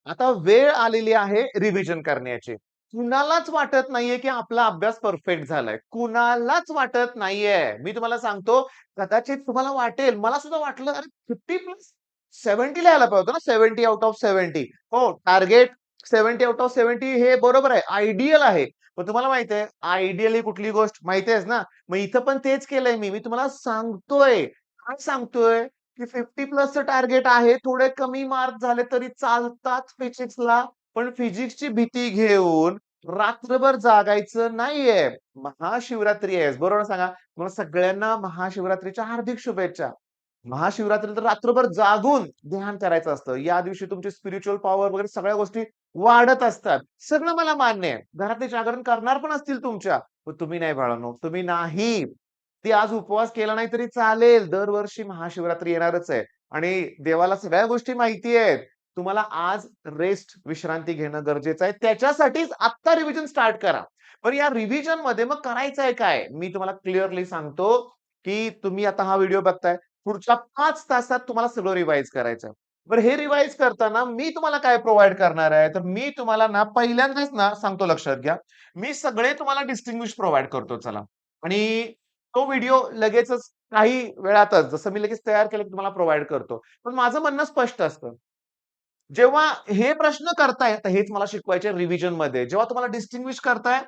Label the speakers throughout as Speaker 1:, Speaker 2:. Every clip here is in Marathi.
Speaker 1: आता वेळ आलेली आहे रिव्हिजन करण्याची. कुणालाच वाटत नाहीये, की आपला अभ्यास परफेक्ट झालाय. कुणालाच वाटत नाहीये. मी तुम्हाला सांगतो, कदाचित तुम्हाला वाटेल, मला सुद्धा वाटलं, अरे 50 प्लस 70 लिहायला पाहिजे होतं ना, 70 आउट ऑफ 70. हो, टार्गेट 70 आउट ऑफ 70 हे बरोबर आहे, आयडियल आहे. पण तुम्हाला माहिती आहे, आयडियल ही कुठली गोष्ट माहिती आहेच ना? मग इथं पण तेच केलंय मी. मी तुम्हाला सांगतोय. काय सांगतोय? की 50 प्लसचं टार्गेट आहे. थोडे कमी मार्क झाले तरी चालतात फिजिक्सला. पण फिजिक्सची भीती घेऊन रात्रभर जागायचं नाहीये. महाशिवरात्री आहे. बरोबर सांगा? मला सगळ्यांना महाशिवरात्रीच्या हार्दिक शुभेच्छा. महाशिवरात्री तर रात्रभर जागून ध्यान करायचं असतं. या दिवशी तुमची स्पिरिच्युअल पॉवर वगैरे सगळ्या गोष्टी वाढत असतात. सगळं मला मान्य आहे. घरातले जागरण करणार पण असतील तुमच्या. पण तुम्ही नाही बाळांनो, तुम्ही नाही. ती आज उपवास केला नाही तरी चालेल. दरवर्षी महाशिवरात्री येणारच आहे आणि देवाला सगळ्या गोष्टी माहिती आहेत. तुम्हाला आज रेस्ट, विश्रांती घेणं गरजेचं आहे. त्याच्यासाठीच आत्ता रिव्हिजन स्टार्ट करा. पण या रिव्हिजनमध्ये मग करायचंय काय? मी तुम्हाला क्लिअरली सांगतो, की तुम्ही आता हा व्हिडिओ बघताय. पुढच्या 5 तासात तुम्हाला सगळं रिवाईज करायचं. बरं हे रिवाईज करताना मी तुम्हाला काय प्रोव्हाईड करणार आहे? तर मी तुम्हाला ना पहिल्यांदाच ना सांगतो लक्षात घ्या. मी सगळे तुम्हाला डिस्टिंग्विश प्रोव्हाईड करतो चला आणि तो व्हिडिओ लगेचच काही वेळातच जसं मी लगेच तयार केलं की तुम्हाला प्रोव्हाईड करतो. पण माझं म्हणणं स्पष्ट असतं. जेव्हा हे प्रश्न करताय, तर हेच मला शिकवायचे रिव्हिजनमध्ये. जेव्हा तुम्हाला डिस्टिंग्विश करताय,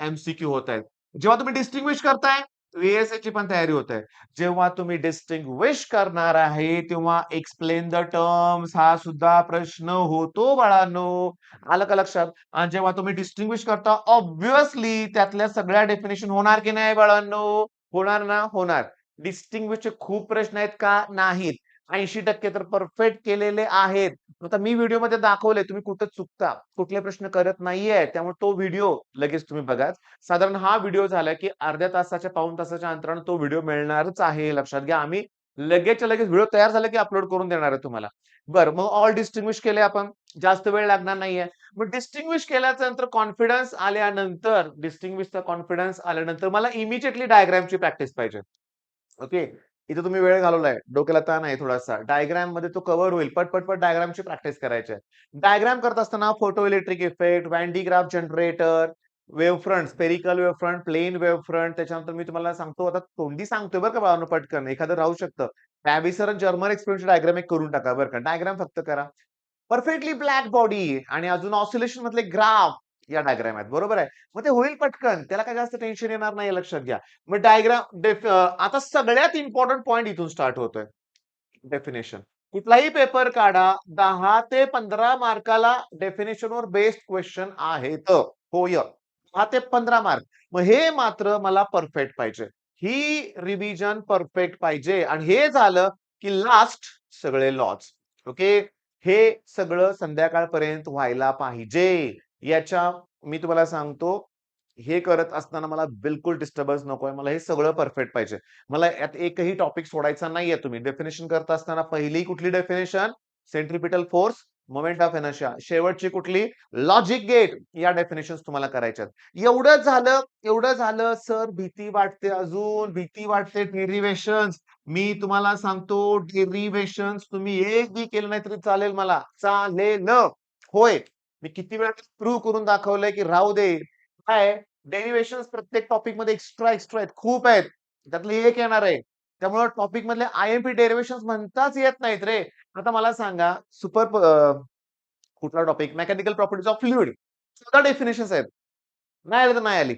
Speaker 1: एम-सी-क्यू होतायत. जेव्हा तुम्ही डिस्टिंग्विश करताय, व्ही-एस-ची पण तयारी होते. जेव्हा तुम्ही डिस्टिंग्विश करणार आहे, तेव्हा एक्सप्लेन द टर्म्स हा सुद्धा प्रश्न होतो बाळांनो. आलं का लक्षात? आणि जेव्हा तुम्ही डिस्टिंग्विश करता, ऑब्व्हियसली त्यातल्या सगळ्या डेफिनिशन होणार की नाही बाळांनो? होणार ना? होणार. डिस्टिंग्विशचे खूप प्रश्न आहेत का? नाहीत. 80% तर परफेक्ट केलेले आहेत. आता मी व्हिडिओमध्ये दाखवलंय तुम्ही कुठं चुकता, कुठले प्रश्न करत नाहीये. त्यामुळे तो व्हिडिओ लगेच तुम्ही बघा. साधारण हा व्हिडिओ झाला, की अर्ध्या तासाच्या, पाऊण तासाच्या अंतराने तो व्हिडिओ मिळणारच आहे. लक्षात घ्या. आम्ही लगेचच्या लगेच व्हिडिओ तयार झाला, की अपलोड करून देणार आहे तुम्हाला. बरं, मग ऑल डिस्टिंग्विश केले आपण. जास्त वेळ लागणार नाहीये. मग डिस्टिंग्विश केल्याच्या नंतर कॉन्फिडन्स आल्यानंतर, डिस्टिंग्विशचा कॉन्फिडन्स आल्यानंतर मला इमिजिएटली डायग्रामची प्रॅक्टिस पाहिजे. ओके. इथे तुम्ही वेळ घालवलाय. डोक्याला ताण आहे थोडासा. डायग्राममध्ये तो कव्हर होईल. पट डायग्रामची प्रॅक्टिस करायची आहे. डायग्राम करत असताना photo electric effect, Van de Graaff generator, wave front, spherical wave front, plane wave front, त्याच्यानंतर मी तुम्हाला सांगतो आता तोंडी सांगतोय बरं का बाळांनो पटकन. एखादं राहू शकतं. फॅबिसर आणि जर्मन एक्सपेरिमेंटची डायग्राम एक करून टाका बरं का. डायग्राम फक्त करा. परफेक्टली ब्लॅक बॉडी आणि अजून ऑसिलेशन मधले ग्राफ या डायग्राम आहेत. बरोबर आहे. मग ते होईल पटकन. त्याला काही जास्त टेन्शन येणार नाही लक्षात घ्या. मग आता सगळ्यात इम्पोर्टंट पॉइंट इथून स्टार्ट होतोय. डेफिनेशन. कुठलाही पेपर काढा 10 ते 15 मार्काला डेफिनेशनवर बेस्ड क्वेश्चन आहेत. होय. 10 ते 15 मार्क. मग हे मात्र मला परफेक्ट पाहिजे. ही रिव्हिजन परफेक्ट पाहिजे आणि हे झालं की लास्ट सगळे लॉज. ओके. हे सगळं संध्याकाळपर्यंत व्हायला पाहिजे. याच्या मी तुम्हाला सांगतो हे करत असताना मला बिलकुल डिस्टर्बन्स नकोय. मला हे सगळं परफेक्ट पाहिजे. मला यात एकही टॉपिक सोडायचा नाहीये तुम्ही. डेफिनिशन करत असताना पहिली कुठली definition? Centripetal force, moment of inertia. शेवटची कुठली? Logic gate. या डेफिनिशन्स तुम्हाला करायच्यात. एवढं झालं सर भीती वाटते अजून, भीती वाटते डेरिव्हेशन्स. मी तुम्हाला सांगतो डेरिव्हेशन्स तुम्ही एक बी केलं नाही तरी चालेल मला. चालेल. होय. मी किती वेळा प्रूव्ह करून दाखवलंय की राहू दे. काय आहे, डेरिव्हेशन्स प्रत्येक टॉपिकमध्ये एक्स्ट्रा आहेत. खूप आहेत. त्यातलं एक येणार आहे. त्यामुळे टॉपिक मधले आय-एम-पी डेरिव्हेशन्स म्हणताच येत नाहीत रे. आता मला सांगा कुठला topic? Mechanical properties of fluid. 14 डेफिनिशन्स आहेत. नाही आली तर नाही आली.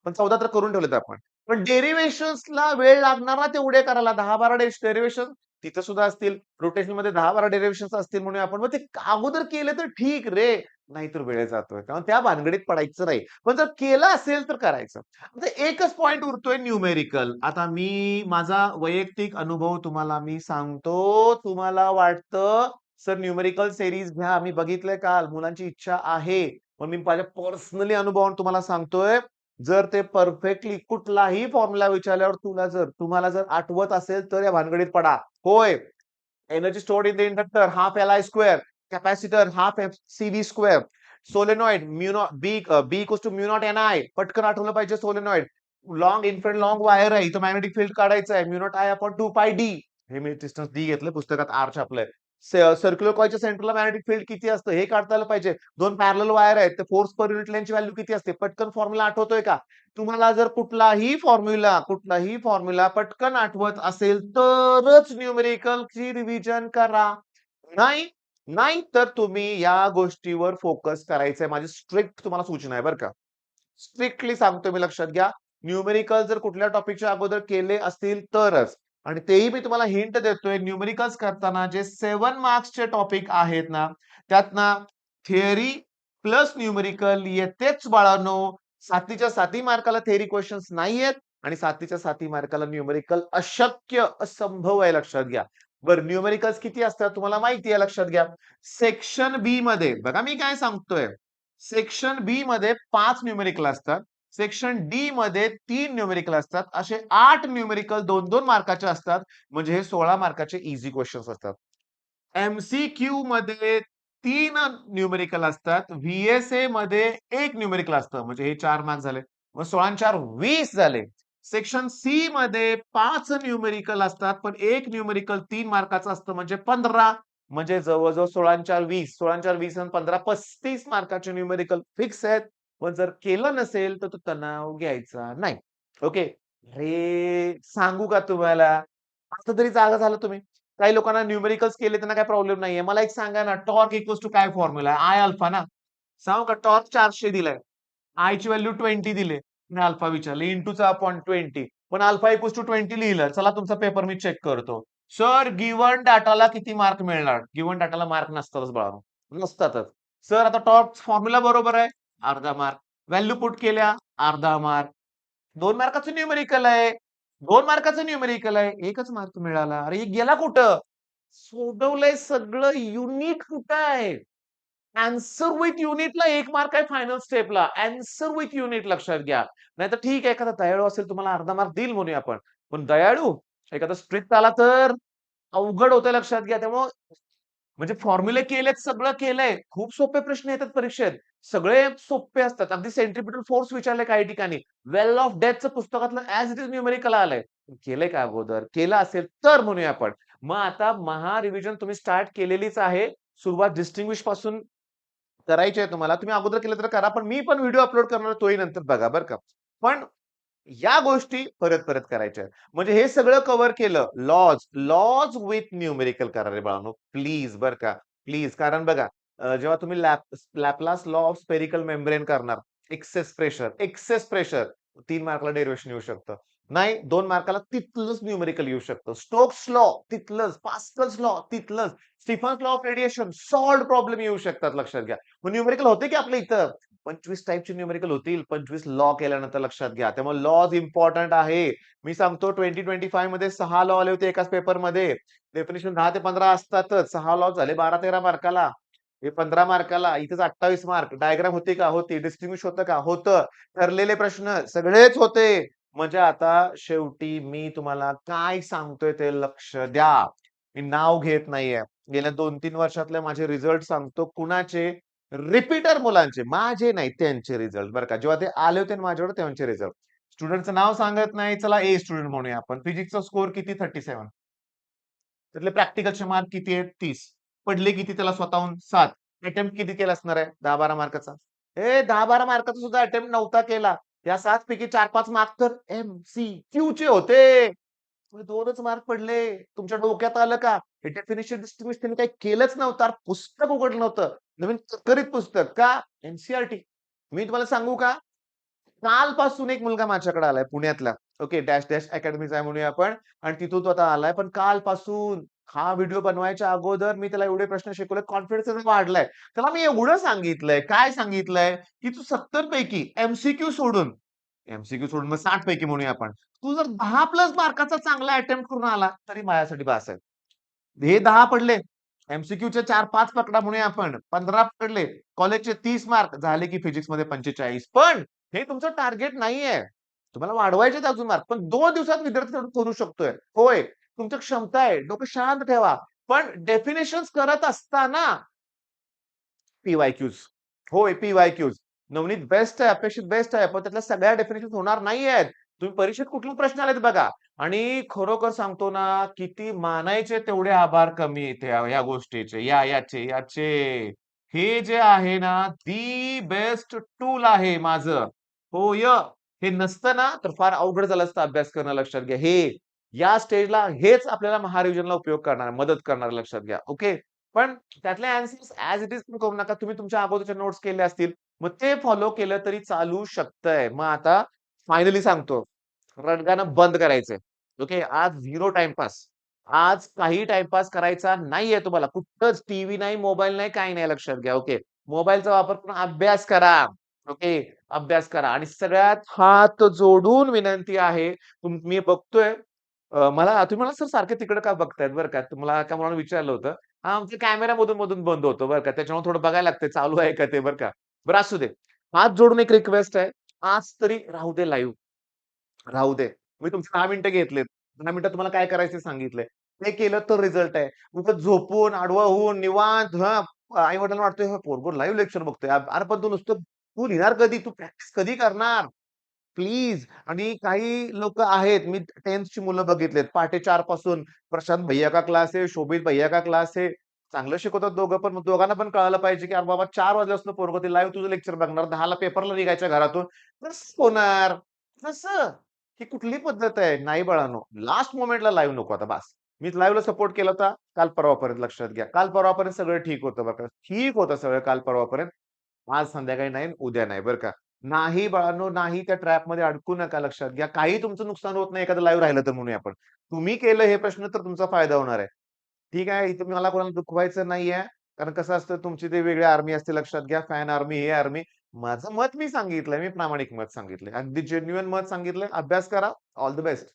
Speaker 1: पण 14 तर करून ठेवलेत आपण. पण डेरिव्हेशन्सला वेळ लागणार ना तेवढे करायला 10-12 डेरिव्हेशन तिथं सुद्धा असतील. रोटेशनमध्ये 10-12 डेरिव्हेशन्स असतील म्हणून आपण मग ते अगोदर केले तर ठीक रे. नाहीतर वेळ जातोय. कारण त्या भानगडीत पडायचं नाही. पण जर केलं असेल तर करायचं. आता एकच पॉइंट उरतोय न्यूमेरिकल. आता मी माझा वैयक्तिक अनुभव तुम्हाला मी सांगतो. तुम्हाला वाटतं सर न्यूमेरिकल सीरीज घ्या. मी बघितलंय काल. मुलांची इच्छा आहे. पण मी माझ्या पर्सनली अनुभवावरून तुम्हाला सांगतोय, जर ते परफेक्टली कुठलाही फॉर्म्युला विचारल्यावर तुम्हाला जर आठवत असेल तर या भानगडीत पडा. होय. Energy stored in the inductor half L I square, capacitor half C square, solenoid B equals to mu naught N I. पटकन आठवलं पाहिजे सोलेनॉइड. लॉंग वायर आहे. इथं मॅग्नेटिक फील्ड काढायचं आहे. म्यू नॉट आय अपॉन 2 पाय डी. हे मी डिस्टन्स डी घेतलं पुस्तकात आर छापलंय. सर्क्युलर कॉइलच्या सेंटरला मॅग्नेटिक फील्ड किती असतं हे काढता आलं पाहिजे. 2 पॅरलल वायर आहेत, तर फोर्स पर युनिट लेंथची व्हॅल्यू किती असते? पटकन फॉर्म्युला आठवतोय का? तुम्हाला जर कुठलाही फॉर्म्युला पटकन आठवत असेल तरच न्यूमेरिकलची रिव्हिजन करा. नाही, नाही तर तुम्ही या गोष्टीवर फोकस करायचंय. माझी स्ट्रिक्ट तुम्हाला सूचना आहे बरं का. स्ट्रिक्टली सांगतोय मी, लक्षात घ्या. न्यूमेरिकल जर कुठल्या टॉपिकच्या अगोदर केले असतील तरच. आणि तेही मी तुम्हाला हिंट देतोय, न्यूमेरिकल्स करताना जे 7 मार्क्सचे टॉपिक आहेत ना, त्यात ना थिअरी प्लस न्यूमेरिकल येतेच बाळांनो. 7च्या 7 मार्काला थिअरी क्वेश्चन्स नाहीयेत आणि 7च्या 7 मार्काला न्यूमेरिकल अशक्य, असंभव आहे, लक्षात घ्या. बरं, न्यूमेरिकल्स किती असतात तुम्हाला माहिती आहे, लक्षात घ्या. सेक्शन बी मध्ये बघा मी काय सांगतोय. सेक्शन बी मध्ये 5 न्यूमेरिकल असतात. सेक्शन डी मध्ये 3 न्यूमेरिकल असतात. असे 8 न्यूमेरिकल 2-2 मार्काचे असतात. म्हणजे हे 16 मार्काचे ईझी क्वेश्चन्स असतात. एमसीक्यू मध्ये 3 न्यूमेरिकल असतात. व्हीएसए मध्ये 1 न्यूमेरिकल असतं. म्हणजे हे 4 मार्क झाले. मग 16 आणि 4 20 झाले. सेक्शन सी मध्ये 5 न्यूमेरिकल असतात, पण 1 न्यूमेरिकल 3 मार्काचं असतं, म्हणजे 15. म्हणजे जवळ-जवळ 16 आणि 4 20, 16 आणि 4 20 आणि 15 35 मार्काचे न्यूमेरिकल फिक्स आहेत. पण जर केलं नसेल तर तो तणाव घ्यायचा नाही. ओके. अरे सांगू का तुम्हाला? आता तरी जागा झाला तुम्ही. काही लोकांना न्यूमेरिकल्स केले त्यांना काही प्रॉब्लेम नाहीये. मला एक सांगा ना, टॉर्क इक्वल्स टू काय फॉर्म्युला आहे? आय अल्फा ना. सांगू का? टॉर्क 400 दिलाय. आय ची व्हॅल्यू 20 दिली. मी अल्फा विचारले. इंटूचा अपॉन 20. पण अल्फा इक्वल्स टू 20 लिहिलं. चला तुमचा पेपर मी चेक करतो. सर गिव्हन डाटाला किती मार्क मिळणार? गिव्हन डाटाला मार्क नसतातच बाळांनो. नसतातच. सर आता टॉर्क फॉर्म्युला बरोबर आहे. अर्धा मार्क. व्हॅल्यू पुट केल्या. अर्धा मार्क. 2 मार्काचं न्यूमेरिकल आहे. 2 मार्काचं न्यूमेरिकल आहे. 1च मार्क मिळाला. अरे हे गेला कुठं? सोडवलंय सगळं. युनिट कुठं आहे? आन्सर विथ युनिटला 1 मार्क आहे फायनल स्टेपला. आन्सर विथ युनिट, लक्षात घ्या. नाहीतर ठीक आहे, एखादा दयाळू असेल तुम्हाला अर्धा मार्क देईल म्हणूया आपण. पण दयाळू एखादा स्ट्रिक्ट आला तर अवघड होतं, लक्षात घ्या. त्यामुळं म्हणजे फॉर्म्युले केलेत, सगळं केलंय. खूप सोपे प्रश्न येतात परीक्षेत. सगळे सोपे असतात. अगदी सेंट्रिपिटल फोर्स विचारले काही ठिकाणी. वेल ऑफ डेथचं पुस्तकातलं ॲज इट इज न्यूमेरिकल आलंय. केलंय का अगोदर? केलं असेल तर म्हणूया आपण. मग आता रिव्हिजन तुम्ही स्टार्ट केलेलीच आहे. सुरुवात डिस्टिंग्विश पासून करायची आहे तुम्हाला. तुम्ही अगोदर केलं तर करा. पण मी पण व्हिडिओ अपलोड करणार, तोही नंतर बघा बरं का. पण या गोष्टी परत-परत करायच्या आहेत. म्हणजे हे सगळं कव्हर केलं. लॉज विथ न्यूमेरिकल करा रे बाळांनो. प्लीज बरं का. प्लीज. कारण बघा, जेव्हा तुम्ही Laplace law of spherical membrane करणार, एक्सेस प्रेशर 3 मार्काला डेरिव्हेशन येऊ शकतं. नाही 2 मार्काला तिथलंच न्यूमेरिकल येऊ शकतं. स्टोक्स लॉ तिथलंच, पास्कल्स लॉ तिथलंच, Stefan's law of radiation solved problem येऊ शकतात, लक्षात घ्या. मग न्यूमेरिकल होते की आपल्या इथं 25 टाइपचे न्यूमेरिकल होतील. 25 लॉ केल्यानंतर, लक्षात घ्या. त्यामुळे लॉज इम्पॉर्टंट आहे. मी सांगतो 2025 मध्ये 6 लॉ आले होते एकाच पेपरमध्ये. डेफिनिशन 10 ते 15 असतातच. 6 लॉ झाले 12-13 मार्काला. हे 15 मार्काला. इथेच 28 मार्क. डायग्राम होती का? होती. डिस्टिंग्विश होतं का? होतं. ठरलेले प्रश्न सगळेच होते. म्हणजे आता शेवटी मी तुम्हाला काय सांगतोय ते लक्ष द्या. मी नाव घेत नाहीये. गेल्या 2-3 वर्षातले माझे रिझल्ट सांगतो. कुणाचे? रिपीटर मुलांचे. माझे नाही, त्यांचे रिझल्ट बरं का. जेव्हा ते आले होते ना माझ्याकडे त्यांचे रिझल्ट. स्टुडंटचं नाव सांगत नाही. चला ए स्टुडंट म्हणूया आपण. फिजिक्सचा स्कोर किती? 37. त्यातले प्रॅक्टिकलचे मार्क किती आहेत? 30. पडले किती त्याला स्वतःहून? 7. अटेम्प्ट किती केला असणार आहे? 10-12 मार्काचा. 10-12 मार्काचा सुद्धा अटेम्प्ट नव्हता केला. या 7 पैकी 4-5 मार्क तर एमसीक्यूचे होते. मग 2च मार्क पडले. तुमच्या डोक्यात आलं का? हे डेफिनिशन डिस्टिंग्विश त्यांनी काही केलंच नव्हतं. पुस्तक उघडलं नव्हतं. नवीन करकरीत पुस्तक. का? एनसीईआरटी. मी तुम्हाला सांगू का? कालपासून एक मुलगा माझ्याकडे आलाय पुण्यातला. ओके. डॅश डॅश अकॅडमीचा आहे म्हणूया आपण. आणि तिथून तो आता आलाय. पण कालपासून हा व्हिडिओ बनवायच्या अगोदर मी त्याला एवढे प्रश्न शिकवले. कॉन्फिडन्स वाढलाय. त्याला मी एवढं सांगितलंय. काय सांगितलंय? की तू 70 पैकी एमसीक्यू सोडून मग 60 पैकी म्हणूया आपण. तू जर 10 प्लस मार्काचा चांगला अटेम्प्ट करून आला तरी माझ्यासाठी बास आहे. हे 10 पडले. एमसीक्यूचे 4-5 पकडा म्हणूया आपण. 15 पकडले. कॉलेजचे 30 मार्क झाले की फिजिक्समध्ये 45. पण हे तुमचं टार्गेट नाहीये. तुम्हाला वाढवायचे आहेत अजून मार्क. पण 2 दिवसात विद्यार्थी तेवढं करू शकतोय. होय. तुमची क्षमता आहे. डोकं शांत ठेवा. पण डेफिनिशन्स करत असताना पी-वाय-क्यूज. होय, पी-वाय-क्यूज. नवनीत बेस्ट आहे, अपेक्षित बेस्ट आहे. पण त्यातल्या सगळ्या डेफिनिशन्स होणार नाहीयेत. तुम्ही परीक्षेत कुठले प्रश्न आलेत बघा आणि खरोखर सांगतो ना, किती मानायचे तेवढे आभार कमी आहेत या गोष्टीचे, याचे. हे जे आहे ना, दी बेस्ट टूल आहे माझं. होय. हे नसतं ना, तर फार अवघड झालं असतं अभ्यास करणं लक्षात घ्या. या स्टेजला हेच आपल्याला महारिव्हिजनला उपयोग करणार आहे, मदत करणार आहे लक्षात घ्या. ओके. पण त्यातले अँसर्स ॲज इट इज पण करू नका. तुम्ही तुमच्या अगोदरच्या नोट्स केल्या असतील. मग ते फॉलो केलं तरी चालू शकतंय. मग आता फायनली सांगतो, रडगाणं बंद करायचंय. ओके. आज झिरो टाईमपास. आज काही टाईमपास करायचा नाहीये तुम्हाला. कुठंच टीव्ही नाही, मोबाईल नाही, काही नाही लक्षात घ्या. ओके. मोबाईलचा वापर करून अभ्यास करा. ओके. अभ्यास करा आणि सगळ्यात हात जोडून विनंती आहे, मी बघतोय तुम्ही मला सर सारखे तिकडे का बघतायत बरं का. तुम्हाला एका मुलाने विचारलं होतं. हां, आमचा कॅमेरा मधून-मधून बंद होतो बरं का. त्याच्यामुळे थोडं बघायला लागतंय चालू आहे का ते बरं का. बरं असू दे. हात जोडून एक रिक्वेस्ट आहे. आज तरी राहू दे लाईव्ह. राहू दे. मी तुमचे 10 मिनिटं घेतलेत. 10 मिनिटात तुम्हाला काय करायचं सांगितलंय. ते केलं तर रिझल्ट आहे. उगाच झोपून, आडवं होऊन, निवांत आई-वडिलांना वाटतंय हा पोरगं लाईव्ह लेक्चर बघतोय. अरे पण तू लिहिणार कधी? तू प्रॅक्टिस कधी करणार? प्लीज आणि काही लोकं आहेत, मी 10th ची मुलं बघितलेत. पहाटे 4 पासून प्रशांत भैय्या का क्लास है, शोभित भैय्या का क्लास है. चांगलं शिकवतात दोघं पण. मग दोघांना पण कळायला पाहिजे, की अरे बाबा 4 वाजल्यापासून पोरगं ते लाईव्ह तुझं लेक्चर बघणार. 10ला पेपरला निघायच्या घरातून. कसं होणार? कसं? ही कुठली पद्धत आहे? नाही बाळांनो. लास्ट मोमेंटला लाईव्ह नको आता बास. मी लाईव्हला सपोर्ट केला होता काल परवापर्यंत लक्षात घ्या. काल परवापर्यंत सगळं ठीक होतं बरं का. ठीक होतं सगळं काल परवापर्यंत. आज संध्याकाळी नाही, उद्या नाही बरं का. नाही बाळांनो, नाही त्या ट्रॅपमध्ये अडकू नका लक्षात घ्या. काही तुमचं नुकसान होत नाही एखादं लाईव्ह राहिलं तर म्हणूया आपण. तुम्ही केलं हे प्रश्न तर तुमचा फायदा होणार आहे. ठीक आहे. इथे मला कोणाला दुखवायचं नाहीये. कारण कसं असतं तुमची ते वेगळी आर्मी असते लक्षात घ्या. फॅन आर्मी, हे आर्मी. माझं मत मी सांगितलंय. मी प्रामाणिक मत सांगितलंय. अगदी जेन्युइन मत सांगितलंय. अभ्यास करा. All the best.